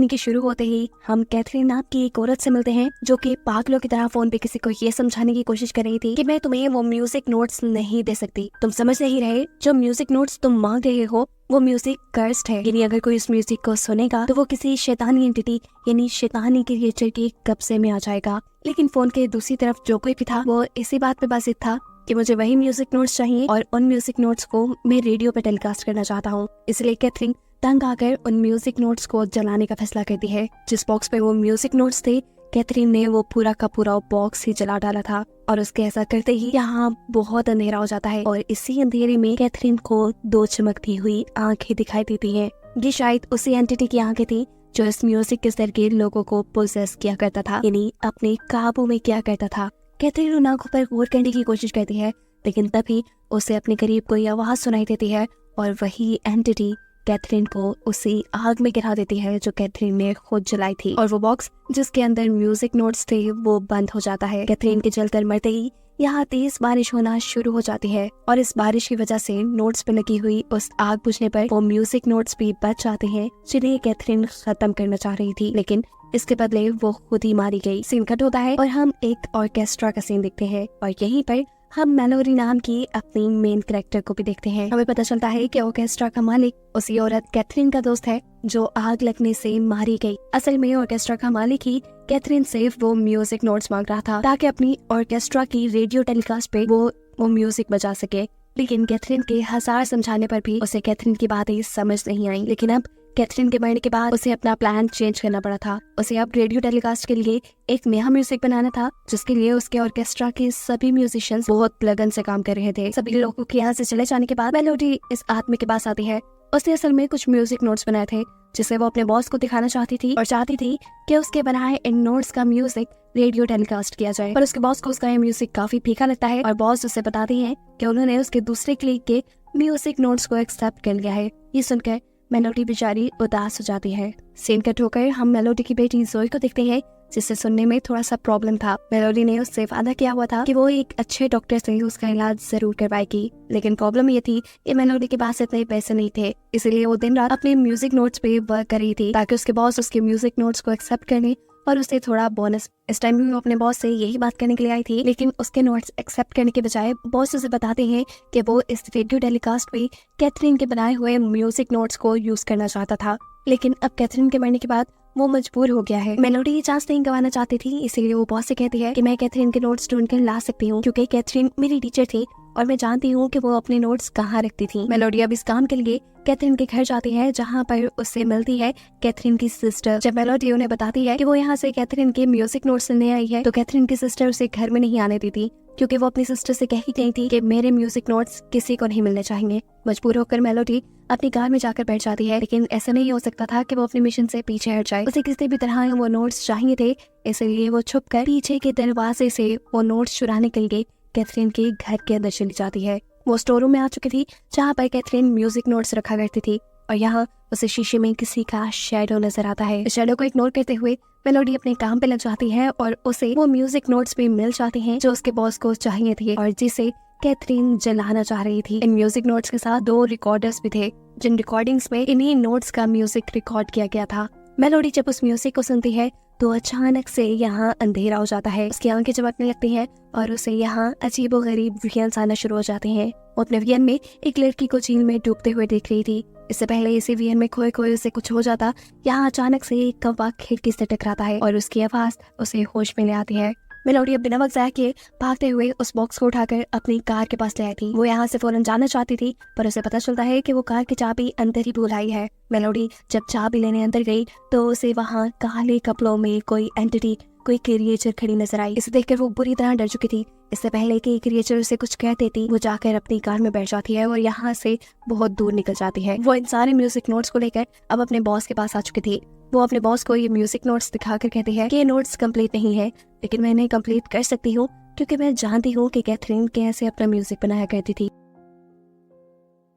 कहानी के शुरू होते ही हम कैथरीन नाम की एक औरत से मिलते हैं जो कि पागलों की तरह फोन पे किसी को ये समझाने की कोशिश कर रही थी कि मैं तुम्हें वो म्यूजिक नोट्स नहीं दे सकती। तुम समझ नहीं रहे, जो म्यूजिक नोट्स तुम मांग रहे हो वो म्यूजिक कर्स्ड है, यानी अगर कोई इस म्यूजिक को सुनेगा तो वो किसी शैतानी एंटिटी यानी शैतानी क्रिएचर के कब्जे में आ जाएगा। लेकिन फोन के दूसरी तरफ जो कोई भी था वो इसी बात पे बाजिद था कि मुझे वही म्यूजिक नोट्स चाहिए और उन म्यूजिक नोट्स को मैं रेडियो पे टेलीकास्ट करना चाहता हूँ। इसलिए कैथरीन तंग आकर उन म्यूजिक नोट्स को जलाने का फैसला करती है। जिस बॉक्स पे वो म्यूजिक नोट्स थे, कैथरीन ने वो पूरा का पूरा बॉक्स ही जला डाला था और उसके ऐसा करते ही यहाँ बहुत अंधेरा हो जाता है और इसी अंधेरे में कैथरीन को दो चमकती हुई आंखें दिखाई देती हैं। ये शायद उसी एंटिटी की आंखें थी जो इस म्यूजिक के जरिए लोगों को पोजेस किया करता था, यानी अपने काबू में किया करता था। कैथरीन उन आंखों पर गौर करने की कोशिश करती है, लेकिन तभी उसे अपने करीब कोई आवाज सुनाई देती है और वही एंटिटी कैथरीन को उसी आग में गिरा देती है जो कैथरीन ने खुद जलाई थी और वो बॉक्स जिसके अंदर म्यूजिक नोट्स थे वो बंद हो जाता है। कैथरीन के जलकर मरते ही यहाँ तेज बारिश होना शुरू हो जाती है और इस बारिश की वजह से नोट्स पे लगी हुई उस आग बुझने पर वो म्यूजिक नोट्स भी बच जाते हैं जिन्हें कैथरीन खत्म करना चाह रही थी, लेकिन इसके बदले वो खुद ही मारी गई। सीन कट होता है और हम एक ऑर्केस्ट्रा का सीन देखते हैं और यहीं पर हम मेलोडी नाम की अपनी मेन कैरेक्टर को भी देखते हैं। हमें पता चलता है कि ऑर्केस्ट्रा का मालिक उसी औरत कैथरीन का दोस्त है जो आग लगने से मारी गई। असल में ऑर्केस्ट्रा का मालिक ही कैथरीन से वो म्यूजिक नोट्स मांग रहा था ताकि अपनी ऑर्केस्ट्रा की रेडियो टेलीकास्ट पे वो म्यूजिक बजा सके, लेकिन कैथरीन के हजार समझाने पर भी उसे कैथरीन की बातें समझ नहीं आई। लेकिन अब कैथरीन के मरने के बाद उसे अपना प्लान चेंज करना पड़ा था। उसे अब रेडियो टेलीकास्ट के लिए एक नया म्यूजिक बनाना था जिसके लिए उसके ऑर्केस्ट्रा के सभी म्यूजिशियंस बहुत लगन से काम कर रहे थे। सभी लोगों के यहाँ से चले जाने के बाद मेलोडी इस आदमी के पास आती है। उसने असल में कुछ म्यूजिक नोट्स बनाए थे जिसे वो अपने बॉस को दिखाना चाहती थी और चाहती थी कि उसके बनाए इन नोट्स का म्यूजिक रेडियो टेलीकास्ट किया जाए। पर उसके बॉस को उसका ये म्यूजिक काफी फीका लगता है और बॉस उसे बताती है कि उन्होंने उसके दूसरे क्लिक के म्यूजिक नोट्स को एक्सेप्ट कर लिया है। ये सुनकर मेलोडी बेचारी उदास हो जाती है। सीन कट होकर हम मेलोडी की बेटी जोई को देखते हैं जिसे सुनने में थोड़ा सा प्रॉब्लम था। मेलोडी ने उससे वादा किया हुआ था कि वो एक अच्छे डॉक्टर से उसका इलाज जरूर करवाएगी, लेकिन प्रॉब्लम ये थी कि मेलोडी के पास इतने पैसे नहीं थे, इसलिए वो दिन रात अपने म्यूजिक नोट्स पे वर्क कर रही थी ताकि उसके बॉस उसके म्यूजिक नोट्स को एक्सेप्ट करने और उसे थोड़ा बोनस। इस टाइम भी वो अपने बॉस से यही बात करने के लिए आई थी, लेकिन उसके नोट्स एक्सेप्ट करने के बजाय बॉस उसे बताते हैं कि वो इस रेडियो टेलीकास्ट पे कैथरीन के बनाए हुए म्यूजिक नोट्स को यूज करना चाहता था। लेकिन अब कैथरीन के मरने के बाद वो मजबूर हो गया है। मेलोडी ये चांस नहीं गंवाना चाहती थी, इसीलिए वो बॉस से कहती है कि मैं कैथरीन के नोट्स ढूंढ कर ला सकती हूँ क्योंकि कैथरीन मेरी टीचर थी और मैं जानती हूँ कि वो अपने नोट्स कहाँ रखती थी। मेलोडी अब इस काम के लिए कैथरीन के घर जाती है जहाँ पर उससे मिलती है कैथरीन की सिस्टर। जब मेलोडी उन्हें बताती है कि वो यहाँ से कैथरीन के म्यूजिक नोट्स सुनने आई है तो कैथरीन की सिस्टर उसे घर में नहीं आने देती क्योंकि वो अपनी सिस्टर से कह ही गई थी कि मेरे म्यूजिक नोट्स किसी को नहीं मिलने चाहिए। मजबूर होकर मेलोडी अपनी कार में जाकर बैठ जाती है, लेकिन ऐसा नहीं हो सकता था कि वो अपने मिशन से पीछे हट जाए। उसे किसी भी तरह वो नोट्स चाहिए थे, इसलिए वो छुपकर पीछे के दरवाजे से वो नोट्स चुराने के लिए कैथरीन के घर के अंदर चली जाती है। वो स्टोर रूम में आ चुकी थी जहाँ पर कैथरीन म्यूजिक नोट्स रखा करती थी और यहाँ उसे शीशे में किसी का शैडो नजर आता है। इस शैडो को इग्नोर करते हुए मेलोडी अपने काम पे लग जाती है और उसे वो म्यूजिक नोट्स भी मिल जाते हैं जो उसके बॉस को चाहिए थे और जिसे कैथरीन जलाना चाह रही थी। इन म्यूजिक नोट्स के साथ 2 रिकॉर्डर्स भी थे जिन रिकॉर्डिंग्स में इन्हीं नोट्स का म्यूजिक रिकॉर्ड किया गया था। मेलोडी जब उस म्यूजिक को सुनती है तो अचानक से यहाँ अंधेरा हो जाता है, उसकी आंखें चमकने लगती हैं और उसे यहाँ अजीबोगरीब विजन्स आना शुरू हो जाते हैं। वो अपने विजन में एक लड़की को झील में डूबते हुए देख रही थी। इससे पहले इसी विजन में खोए खोए उसे कुछ हो जाता, यहाँ अचानक से एक कौवा खिड़की से टकराता है और उसकी आवाज उसे होश में ले आती है। मेलोडी अब बिना वक्त जाए के भागते हुए उस बॉक्स को उठाकर अपनी कार के पास ले आई थी। वो यहाँ से फौरन जाना चाहती थी पर उसे पता चलता है कि वो कार की चाबी अंदर ही भूल आई है। मेलोडी जब चाबी लेने अंदर गई तो उसे वहाँ काले कपड़ों में कोई एंटिटी, कोई क्रिएचर खड़ी नजर आई। इसे देखकर वो बुरी तरह डर चुकी थी। इससे पहले कि क्रिएचर उसे कुछ कह देती, वो जाकर अपनी कार में बैठ जाती है और यहाँ से बहुत दूर निकल जाती है। वो इन सारे म्यूजिक नोट्स को लेकर अब अपने बॉस के पास आ चुकी थी। वो अपने बॉस को ये म्यूजिक नोट्स दिखाकर कहती है कि ये नोट्स कंप्लीट नहीं है, लेकिन मैं इन्हें कंप्लीट कर सकती हूँ क्योंकि मैं जानती हूँ कि कैथरीन कैसे अपना म्यूजिक बनाया करती थी।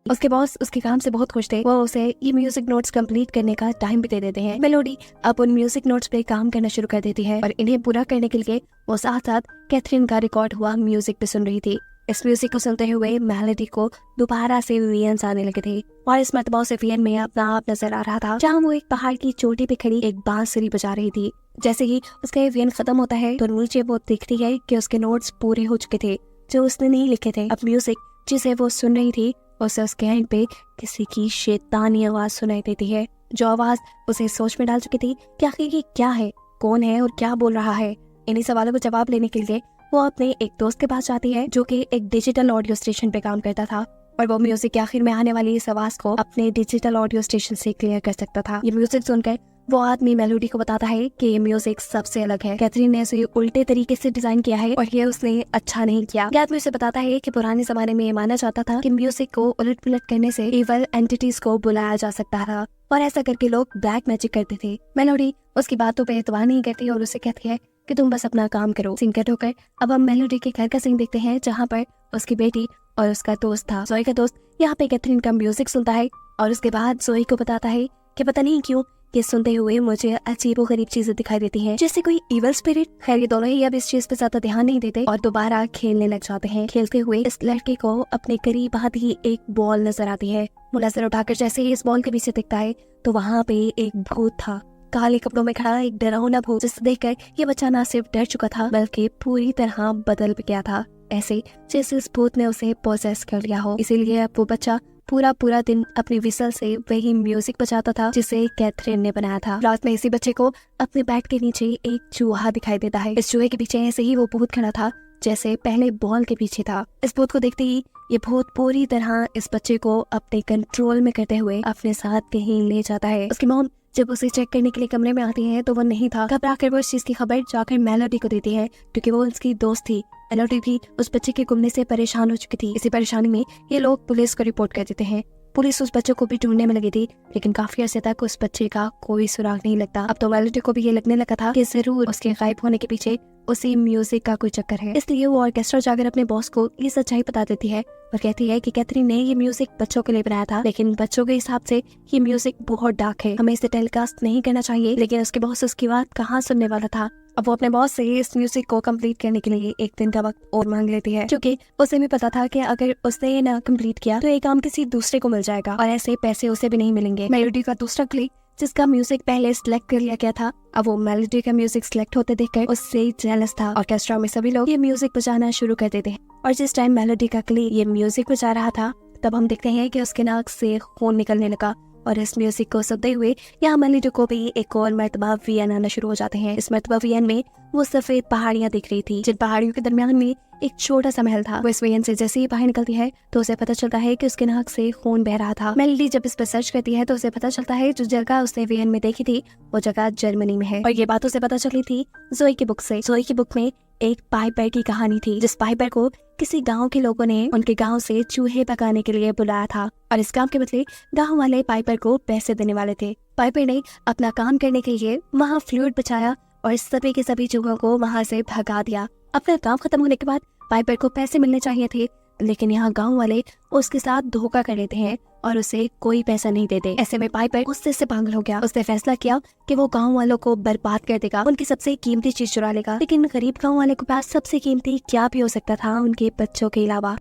उसके बॉस उसके काम से बहुत खुश थे। वो उसे ये म्यूजिक नोट्स कंप्लीट करने का टाइम भी दे देते हैं। मेलोडी अब उन म्यूजिक नोट्स पे काम करना शुरू कर देती है और इन्हें पूरा करने के लिए वो साथ साथ कैथरीन का रिकॉर्ड हुआ म्यूजिक भी सुन रही थी। इस म्यूजिक को सुनते हुए मेलोडी को दोबारा से वियंस आने लगे थे और इस मरतबा से वियन में अपना आप नजर आ रहा था, जहाँ वो एक पहाड़ की चोटी पे खड़ी एक बांसुरी बजा रही थी। जैसे ही उसका वियन खत्म होता है तो नीचे वो दिखती है कि उसके नोट्स पूरे हो चुके थे जो उसने नहीं लिखे थे। अब म्यूजिक जिसे वो सुन रही थी उसे उसके एंड पे किसी की शैतानी आवाज सुनाई देती है, जो आवाज उसे सोच में डाल चुकी थी कि आखिर ये क्या है, कौन है और क्या बोल रहा है। इन्हीं सवालों को जवाब लेने के लिए वो अपने एक दोस्त के पास जाती है जो कि एक डिजिटल ऑडियो स्टेशन पे काम करता था और वो म्यूजिक के आखिर में आने वाली इस आवाज को अपने डिजिटल ऑडियो स्टेशन से क्लियर कर सकता था। ये म्यूजिक सुनकर वो आदमी मेलोडी को बताता है कि ये म्यूजिक सबसे अलग है, कैथरीन ने इसे उल्टे तरीके से डिजाइन किया है और ये उसने अच्छा नहीं किया। ये आदमी उसे बताता है कि पुराने जमाने में ये माना जाता था कि म्यूजिक को उलट पुलट करने से इवल एंटिटीज को बुलाया जा सकता था और ऐसा करके लोग ब्लैक मैजिक करते थे। मेलोडी उसकी बातों पे एतबार नहीं करती और उसे कहती है कि तुम बस अपना काम करो। सीन कट होकर अब हम मेलोडी के घर का सीन देखते हैं जहाँ पर उसकी बेटी और उसका दोस्त था। जोई का दोस्त यहाँ पे कैथरीन का म्यूजिक सुनता है और उसके बाद जोई को बताता है कि पता नहीं क्यों कि सुनते हुए मुझे अजीबो गरीब चीजें दिखाई देती हैं, जैसे कोई इवल स्पिरिट। खैर ये दोनों ही अब इस चीज पे ज्यादा ध्यान नहीं देते और दोबारा खेलने लग जाते हैं। खेलते हुए इस लड़के को अपने करीब आती ही एक बॉल नजर आती है। वो नजर उठाकर जैसे ही इस बॉल के पीछे दिखता है तो वहाँ पे एक भूत था, काले कपड़ों में खड़ा एक डरावना भूत, जिसे देखकर ये बच्चा न सिर्फ डर चुका था बल्कि पूरी तरह बदल गया था, ऐसे जैसे इस भूत ने उसे पोसेस कर लिया हो। इसीलिए अब वो बच्चा पूरा दिन अपनी विसल से वही म्यूजिक बजाता था जिसे कैथरीन ने बनाया था। रात में इसी बच्चे को अपने बेड के नीचे एक चूहा दिखाई देता है। इस चूहे के पीछे ऐसे ही वो भूत खड़ा था जैसे पहले बॉल के पीछे था। इस भूत को देखते ही ये भूत पूरी तरह इस बच्चे को अपने कंट्रोल में करते हुए अपने साथ कहीं ले जाता है। उसकी मॉम जब उसे चेक करने के लिए कमरे में आती है तो वो नहीं था। घबरा कर वो इस चीज की खबर जाकर मेलोडी को देती है क्योंकि वो उसकी दोस्त थी। मेलोडी भी उस बच्चे के गुमने से परेशान हो चुकी थी। इसी परेशानी में ये लोग पुलिस को रिपोर्ट कर देते हैं। पुलिस उस बच्चे को भी ढूंढने में लगी थी लेकिन काफी अर्से तक उस बच्चे का कोई सुराग नहीं लगता। अब तो मेलोडी को भी ये लगने लगा था कि जरूर उसके गायब होने के पीछे उसी म्यूजिक का कोई चक्कर है। इसलिए वो ऑर्केस्ट्रा जाकर अपने बॉस को ये सच्चाई बता देती है और कहती है कि कैथरीन ने ये म्यूजिक बच्चों के लिए बनाया था, लेकिन बच्चों के हिसाब से ये म्यूजिक बहुत डार्क है, हमें इसे टेलीकास्ट नहीं करना चाहिए। लेकिन उसके बॉस उसकी बात कहाँ सुनने वाला था। अब वो अपने बॉस से इस म्यूजिक को कंप्लीट करने के लिए एक दिन का वक्त और मांग लेती है क्योंकि उसे भी पता था कि अगर उसने ये ना कंप्लीट किया तो ये काम किसी दूसरे को मिल जाएगा और ऐसे पैसे उसे भी नहीं मिलेंगे। मेलोडी का दूसरा क्लिक जिसका म्यूजिक पहले सिलेक्ट कर लिया गया था, अब वो मेलोडी का म्यूजिक सिलेक्ट होते देखकर उससे जेलस था। ऑर्केस्ट्रा में सभी लोग ये म्यूजिक बजाना शुरू कर देते हैं और जिस टाइम मेलोडी का क्लिक ये म्यूजिक बजा रहा था तब हम देखते हैं कि उसके नाक से खून निकलने लगा और इस म्यूजिक को सुनते हुए यहाँ मेलोडी को भी एक और मरतबा वियन आना शुरू हो जाते हैं। इस मरतबा वियन में वो सफेद पहाड़ियाँ दिख रही थी जिन पहाड़ियों के दरमियान में एक छोटा सा महल था। वो इस वियन से जैसे ही बाहर निकलती है तो उसे पता चलता है कि उसके नाक से खून बह रहा था। मेलोडी जब इस पर सर्च करती है तो उसे पता चलता है जो जगह उसने वियन में देखी थी वो जगह जर्मनी में है और ये बात उसे पता चली थी जोई की बुक से। जोई की बुक में एक पाइपर की कहानी थी जिस पाइपर को किसी गांव के लोगों ने उनके गांव से चूहे पकाने के लिए बुलाया था और इस काम के बदले गांव वाले पाइपर को पैसे देने वाले थे। पाइपर ने अपना काम करने के लिए वहां फ्लूइड बचाया और सभी के सभी चूहों को वहां से भगा दिया। अपना काम खत्म होने के बाद पाइपर को पैसे मिलने चाहिए थे लेकिन यहाँ गांव वाले उसके साथ धोखा कर लेते हैं और उसे कोई पैसा नहीं देते। ऐसे में पाइपर गुस्से से पागल हो गया। उसने फैसला किया कि वो गांव वालों को बर्बाद कर देगा, उनकी सबसे कीमती चीज चुरा लेगा। लेकिन गरीब गांव वाले के पास सबसे कीमती क्या भी हो सकता था उनके बच्चों के अलावा।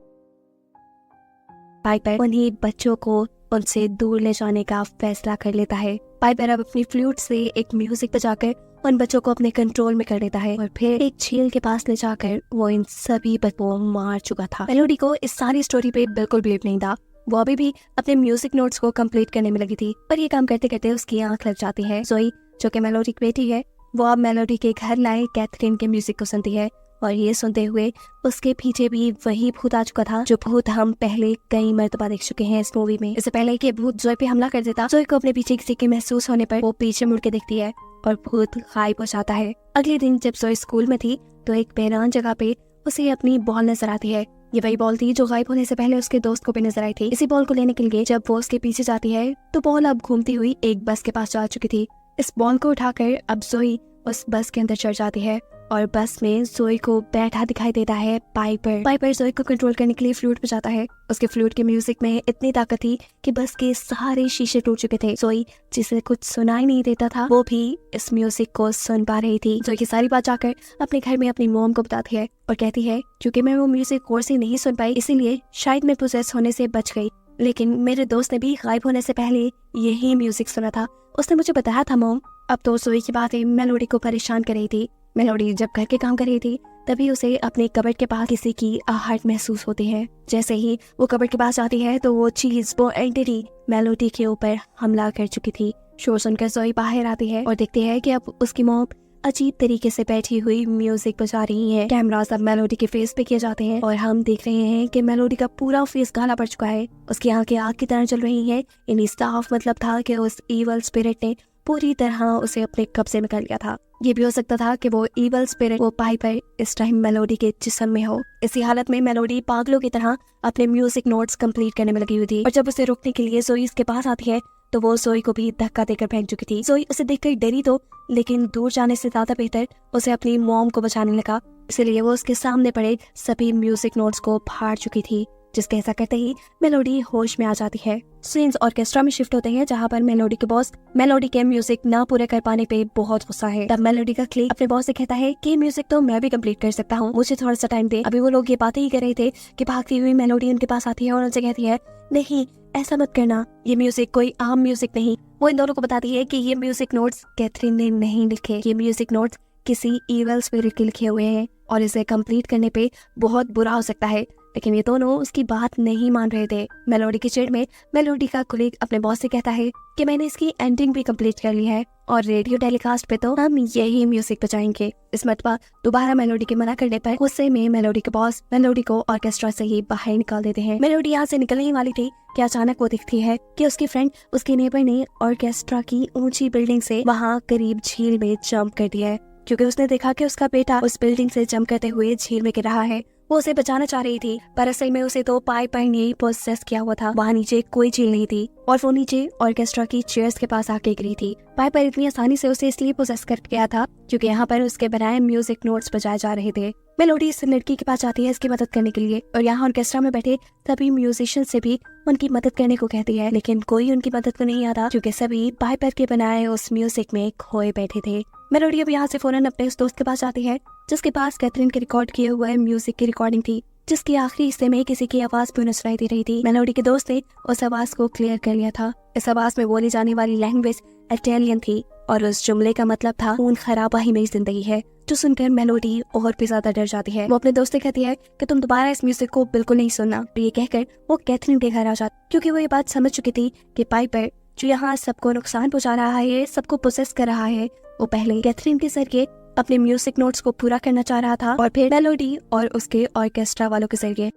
पाइपर उन्हीं बच्चों को उनसे दूर ले जाने का फैसला कर लेता है। पाइपर अब अपनी फ्लूट से एक म्यूजिक बजाकर उन बच्चों को अपने कंट्रोल में कर लेता है और फिर एक झील के पास ले जाकर वो इन सभी बच्चों को मार चुका था। मेलोडी को इस सारी स्टोरी पे बिल्कुल बिलीव नहीं था। वो अभी भी अपने म्यूजिक नोट्स को कंप्लीट करने में लगी थी पर ये काम करते करते उसकी आंख लग जाती है। जोई जो कि मेलोडी की बेटी है वो अब मेलोडी के घर लाए कैथरीन के म्यूजिक को सुनती है और ये सुनते हुए उसके पीछे भी वही भूत आ चुका था जो भूत हम पहले कई मर्तबा देख चुके हैं इस मूवी में। इससे पहले कि भूत जोई पे हमला कर देता, जोई को अपने पीछे किसी के महसूस होने पर वो पीछे मुड़ के देखती है और भूत गायब हो जाता है। अगले दिन जब जोई स्कूल में थी तो एक बेरान जगह पे उसे अपनी बॉल नजर आती है। ये वही बॉल थी जो गायब होने से पहले उसके दोस्त को भी नजर आई थी। इसी बॉल को लेने के लिए जब वो उसके पीछे जाती है तो बॉल अब घूमती हुई एक बस के पास जा चुकी थी। इस बॉल को उठाकर अब जोई उस बस के अंदर चढ़ जाती है और बस में जोई को बैठा दिखाई देता है पाइपर जोई को कंट्रोल करने के लिए फ्लूट बजाता है। उसके फ्लूट के म्यूजिक में इतनी ताकत थी कि बस के सारे शीशे टूट चुके थे। जोई जिसे कुछ सुनाई नहीं देता था वो भी इस म्यूजिक को सुन पा रही थी। जोई की सारी बात जाकर अपने घर में अपनी मॉम को बताती है और कहती है क्योंकि मैं वो म्यूजिक और से नहीं सुन पाई इसीलिए शायद मैं पोजेस होने से बच गई, लेकिन मेरे दोस्त ने भी गायब होने से पहले यही म्यूजिक सुना था। उसने मुझे बताया था मॉम। अब तो जोई की बातें मेलोडी को परेशान कर रही थी। मेलोडी जब घर के काम कर रही थी तभी उसे अपने कबर्ड के पास किसी की आहट महसूस होती है। जैसे ही वो कबर्ड के पास जाती है तो वो चीज वो एंटिटी मेलोडी के ऊपर हमला कर चुकी थी। शोर सुनकर जोई बाहर आती है और देखती है कि अब उसकी मॉम अजीब तरीके से बैठी हुई म्यूजिक बजा रही है। कैमरा सब मेलोडी के फेस पे किए जाते हैं और हम देख रहे हैं कि मेलोडी का पूरा फेस काला पड़ चुका है। उसकी आंखें आग की तरह चल रही हैं। यानी साफ मतलब था कि उस इवल स्पिरिट ने पूरी तरह उसे अपने कब्जे में कर लिया था। ये भी हो सकता था कि वो इवल स्पिरिट वो पाइपर इस टाइम मेलोडी के जिस्म में हो। इसी हालत में मेलोडी पागलों की तरह अपने म्यूजिक नोट्स कंप्लीट करने में लगी हुई थी और जब उसे रोकने के लिए जोई उसके पास आती है तो वो जोई को भी धक्का देकर फेंक चुकी थी। जोई उसे देखकर डरी तो, लेकिन दूर जाने से ज्यादा बेहतर उसे अपनी मॉम को बचाने लगा, इसलिए वो उसके सामने पड़े सभी म्यूजिक नोट्स को फाड़ चुकी थी। जिसके ऐसा करते ही मेलोडी होश में आ जाती है। सीन्स ऑर्केस्ट्रा में शिफ्ट होते हैं जहाँ पर मेलोडी के बॉस मेलोडी के म्यूजिक ना पूरे कर पाने पे बहुत गुस्सा है। तब मेलोडी का क्लिक अपने बॉस से कहता है कि म्यूजिक तो मैं भी कंप्लीट कर सकता हूँ, मुझे थोड़ा सा टाइम दे। अभी वो लोग ये बातें ही कर रहे थे कि भागती हुई मेलोडी उनके पास आती है और उनसे कहती है नहीं ऐसा मत करना, ये म्यूजिक कोई आम म्यूजिक नहीं। वो इन दोनों को बताती है कि ये म्यूजिक नोट्स कैथरीन ने नहीं लिखे, ये म्यूजिक नोट्स किसी इवल स्पिरिट के लिखे हुए हैं और इसे कंप्लीट करने पे बहुत बुरा हो सकता है। लेकिन ये दोनों उसकी बात नहीं मान रहे थे। मेलोडी की चिढ़ में मेलोडी का कुलीग अपने बॉस से कहता है कि मैंने इसकी एंडिंग भी कंप्लीट कर ली है और रेडियो टेलीकास्ट पे तो हम यही म्यूजिक बजाएंगे। इस मरतबा दोबारा मेलोडी के मना करने पर गुस्से में मेलोडी के बॉस मेलोडी को ऑर्केस्ट्रा से ही बाहर निकाल देते हैं। मेलोडी यहाँ से निकलने ही वाली थी कि अचानक वो दिखती है कि उसकी फ्रेंड उसके नेबर ने ऑर्केस्ट्रा की ऊंची बिल्डिंग से वहाँ करीब झील में जंप कर दिया है, क्योंकि उसने देखा कि उसका बेटा उस बिल्डिंग से जंप करते हुए झील में गिर रहा है। वो उसे बचाना चाह रही थी पर असल में उसे तो पाइपर ने पोसेस किया हुआ था। वहाँ नीचे कोई झील नहीं थी और वो नीचे ऑर्केस्ट्रा की चेयर्स के पास आके गिरी थी। पाइपर इतनी आसानी से उसे इसलिए पोसेस कर गया था क्योंकि यहाँ पर उसके बनाए म्यूजिक नोट्स बजाए जा रहे थे। मेलोडी इस लड़की के पास जाती है इसकी मदद करने के लिए और यहाँ ऑर्केस्ट्रा में बैठे सभी म्यूजिशियन से भी उनकी मदद करने को कहती है, लेकिन कोई उनकी मदद को नहीं आता क्योंकि सभी पाइपर के बनाए उस म्यूजिक में खोए बैठे थे। मेलोडी अब यहाँ से फौरन अपने उस दोस्त के पास जाती है जिसके पास कैथरीन के रिकॉर्ड किए हुए म्यूजिक की रिकॉर्डिंग थी, जिसकी आखिरी हिस्से में किसी की आवाज भी सुनाई दे रही थी। मेलोडी के दोस्त ने उस आवाज को क्लियर कर लिया था। इस आवाज में बोली जाने वाली लैंग्वेज इटालियन थी और उस जुमले का मतलब था खून खराबा ही मेरी जिंदगी है, जो सुनकर मेलोडी और भी ज्यादा डर जाती है। वो अपने दोस्त से कहती है कि तुम दोबारा इस म्यूजिक को बिल्कुल नहीं सुनना। ये कहकर वो कैथरीन के घर आ जाती क्योंकि वो ये बात समझ चुकी थी कि पाइपर जो यहाँ सबको नुकसान पहुंचा रहा है, सबको पोसेस कर रहा है, वो पहले कैथरीन के जरिए अपने म्यूजिक नोट्स को पूरा करना चाह रहा था और फिर मेलोडी और उसके ऑर्केस्ट्रा वालों के जरिए।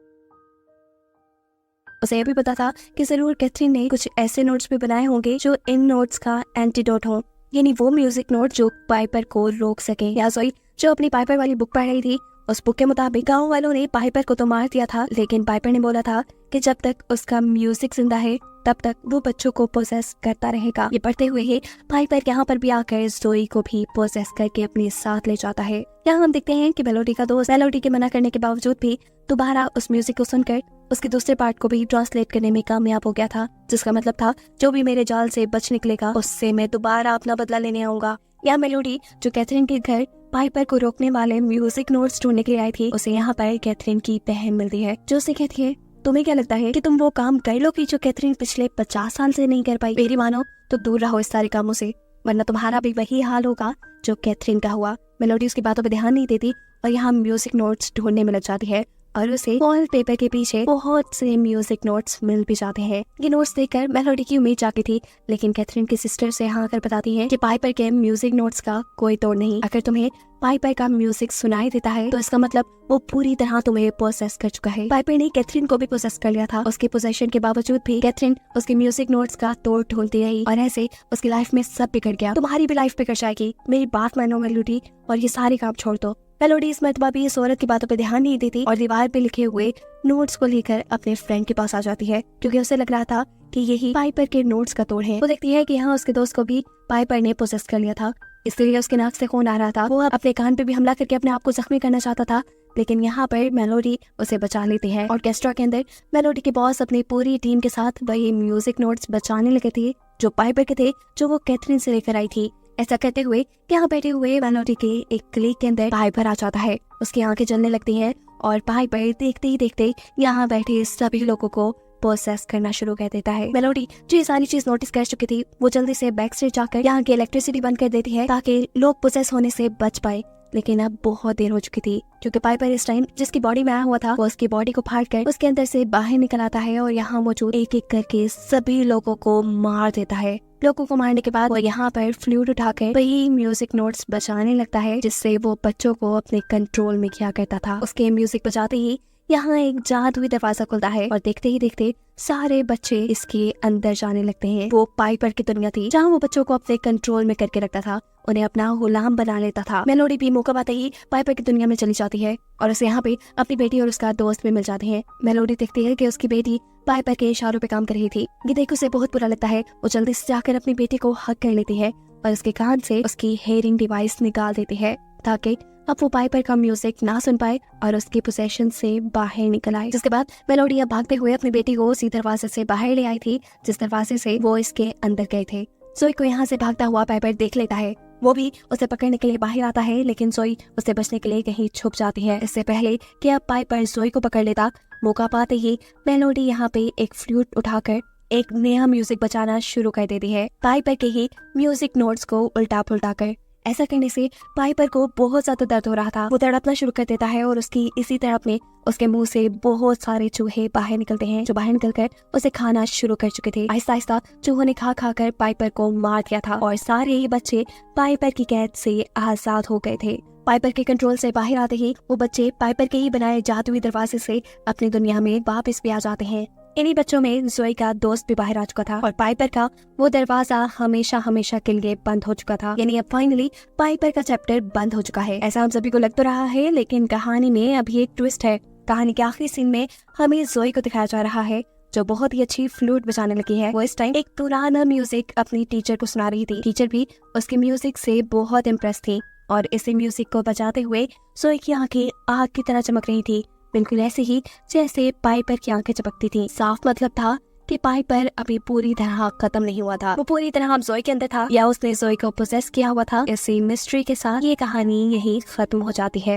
उसे यह भी पता था कि जरूर कैथरीन ने कुछ ऐसे नोट्स भी बनाए होंगे जो इन नोट्स का एंटीडोट हो, यानी वो म्यूजिक नोट जो पाइपर को रोक सके। या जोई जो अपनी पाइपर वाली बुक पढ़ रही थी, उस बुक के मुताबिक गाँव वालों ने पाइपर को तो मार दिया था, लेकिन पाइपर ने बोला था कि जब तक उसका म्यूजिक जिंदा है तब तक वो बच्चों को पोसेस करता रहेगा। ये पढ़ते हुए ही पाइपर यहाँ पर भी आकर जोई को भी पोसेस करके अपने साथ ले जाता है। यहाँ हम देखते हैं कि मेलोडी का दोस्त मेलोडी के मना करने के बावजूद भी दोबारा उस म्यूजिक को सुनकर उसके दूसरे पार्ट को भी ट्रांसलेट करने में कामयाब हो गया था, जिसका मतलब था जो भी मेरे जाल से बच निकलेगा उससे मैं दोबारा अपना बदला लेने आऊंगा। यहाँ मेलोडी जो कैथरीन के घर पाइपर को रोकने वाले म्यूजिक नोट्स ढूंढने के लिए आई थी, उसे यहाँ पर कैथरीन की बहन मिलती है जो उसे कहती है तुम्हें क्या लगता है कि तुम वो काम कर लोगी जो कैथरीन पिछले 50 साल से नहीं कर पाई? मेरी मानो तो दूर रहो इस सारे कामों से, वरना तुम्हारा भी वही हाल होगा जो कैथरीन का हुआ। मेलोडी उसकी बातों पर ध्यान नहीं देती और यहाँ म्यूजिक नोट्स ढूंढने में लग जाती है और उसे वॉल पेपर के पीछे बहुत से म्यूजिक नोट्स मिल भी जाते हैं। ये नोट्स देखकर मेलोडी की उम्मीद जागी थी, लेकिन कैथरीन की सिस्टर से यहाँ आकर बताती है कि पाइपर के म्यूजिक नोट्स का कोई तोड़ नहीं। अगर तुम्हें पाइपर का म्यूजिक सुनाई देता है तो इसका मतलब वो पूरी तरह तुम्हें पोसेस कर चुका है। पाइपर ने कैथरीन को भी पोसेस कर लिया था। उसके पोसेशन के बावजूद भी कैथरीन उसके म्यूजिक नोट्स का तोड़ ढूंढती रही और ऐसे उसकी लाइफ में सब बिगड़ गया। तुम्हारी भी लाइफ बिगड़ जाएगी, मेरी बात मानो मेलोडी और ये सारे काम छोड़ दो। मेलोडी इस मरतबा भी इस औरत की बातों पर ध्यान नहीं देती और दीवार पे लिखे हुए नोट्स को लेकर अपने फ्रेंड के पास आ जाती है क्योंकि उसे लग रहा था कि यही पाइपर के नोट्स का तोड़ है। वो देखती है कि यहाँ उसके दोस्त को भी पाइपर ने पोसेस कर लिया था। इसलिए उसके नाक से खून आ रहा था। वो अपने कान पे भी हमला करके अपने आप को जख्मी करना चाहता था, लेकिन यहाँ पर मेलोडी उसे बचा लेती है। ऑर्केस्ट्रा के अंदर मेलोडी के बॉस अपनी पूरी टीम के साथ वही म्यूजिक नोट्स बचाने लगे थे जो पाइपर के थे, जो वो कैथरीन से लेकर आई थी। ऐसा करते हुए यहाँ बैठे हुए मेलोडी के एक क्लिक के अंदर पाइपर आ जाता है। उसकी आंखें जलने लगती हैं और पाइपर देखते ही देखते यहाँ बैठे सभी लोगों को प्रोसेस करना शुरू कर देता है। मेलोडी जो ये सारी चीज नोटिस कर चुकी थी, वो जल्दी से बैक स्टेज जाकर यहाँ की इलेक्ट्रिसिटी बंद कर देती है ताकि लोग प्रोसेस होने से बच पाए। लेकिन अब बहुत देर हो चुकी थी, क्योंकि पाइपर इस टाइम जिसकी बॉडी में आया हुआ था वो उसकी बॉडी को फाड़कर उसके अंदर से बाहर निकल आता है और यहाँ मौजूद एक एक करके सभी लोगों को मार देता है। लोगों को मारने के बाद वो यहाँ पर फ्लूट उठाकर वही म्यूजिक नोट्स बजाने लगता है जिससे वो बच्चों को अपने कंट्रोल में किया करता था। उसके म्यूजिक बजाते ही यहाँ एक जादुई दरवाजा खुलता है और देखते ही देखते सारे बच्चे इसके अंदर जाने लगते हैं। वो पाइपर की दुनिया थी जहाँ वो बच्चों को अपने कंट्रोल में करके रखता था, उन्हें अपना गुलाम बना लेता था। मेलोडी भी मौका पाते ही पाइपर की दुनिया में चली जाती है और उसे यहाँ पे अपनी बेटी और उसका दोस्त भी मिल जाते हैं। मेलोडी देखती है कि उसकी बेटी पाइपर के इशारों पे काम कर रही थी। ये देख उसे बहुत बुरा लगता है। वो जल्दी से जाकर अपनी बेटी को हक कर लेती है और उसके कान से उसकी हेयरिंग डिवाइस निकाल देती है ताकि अब वो पाइपर का म्यूजिक ना सुन पाए और उसकी पोसेशन से बाहर निकल आए। जिसके बाद मेलोडी अब भागते हुए अपनी बेटी को उसी दरवाजे से बाहर ले आई थी जिस दरवाजे से वो इसके अंदर गए थे। जोई को यहाँ से भागता हुआ पाइपर देख लेता है। वो भी उसे पकड़ने के लिए बाहर आता है, लेकिन जोई उसे बचने के लिए कहीं छुप जाती है। इससे पहले कि अब पाइपर जोई को पकड़ लेता, मौका पाते ही मेलोडी यहाँ पे एक फ्लूट उठाकर एक नया म्यूजिक बजाना शुरू कर देती है, पाइपर के ही म्यूजिक नोट्स को उल्टा पुल्टा कर। ऐसा करने से पाइपर को बहुत ज्यादा दर्द हो रहा था। वो तड़पना शुरू कर देता है और उसकी इसी तड़प में उसके मुंह से बहुत सारे चूहे बाहर निकलते हैं जो बाहर निकलकर उसे खाना शुरू कर चुके थे। आहिस्ता आहिस्ता चूहों ने खा खा कर पाइपर को मार दिया था और सारे ही बच्चे पाइपर की कैद से आजाद हो गए थे। पाइपर के कंट्रोल से बाहर आते ही वो बच्चे पाइपर के ही बनाए जादुई दरवाजे से अपनी दुनिया में वापस भी आ जाते हैं। इन्हीं बच्चों में जोई का दोस्त भी बाहर आ चुका था और पाइपर का वो दरवाजा हमेशा हमेशा के लिए बंद हो चुका था। यानी अब फाइनली पाइपर का चैप्टर बंद हो चुका है। ऐसा हम सभी को लग तो रहा है, लेकिन कहानी में अभी एक ट्विस्ट है। कहानी के आखिरी सीन में हमें जोई को दिखाया जा रहा है जो बहुत ही अच्छी फ्लूट बजाने लगी है। वो इस टाइम एक पुराना म्यूजिक अपनी टीचर को सुना रही थी। टीचर भी उसके म्यूजिक से बहुत इम्प्रेस थी और इसी म्यूजिक को बजाते हुए जोई की आंखें आग की तरह चमक रही थी, बिल्कुल ऐसे ही जैसे पाइपर की आंखें चमकती थी। साफ मतलब था कि पाइपर अभी पूरी तरह खत्म नहीं हुआ था, वो पूरी तरह जोई के अंदर था या उसने जोई को पोसेस किया हुआ था। इसी मिस्ट्री के साथ ये कहानी यही खत्म हो जाती है।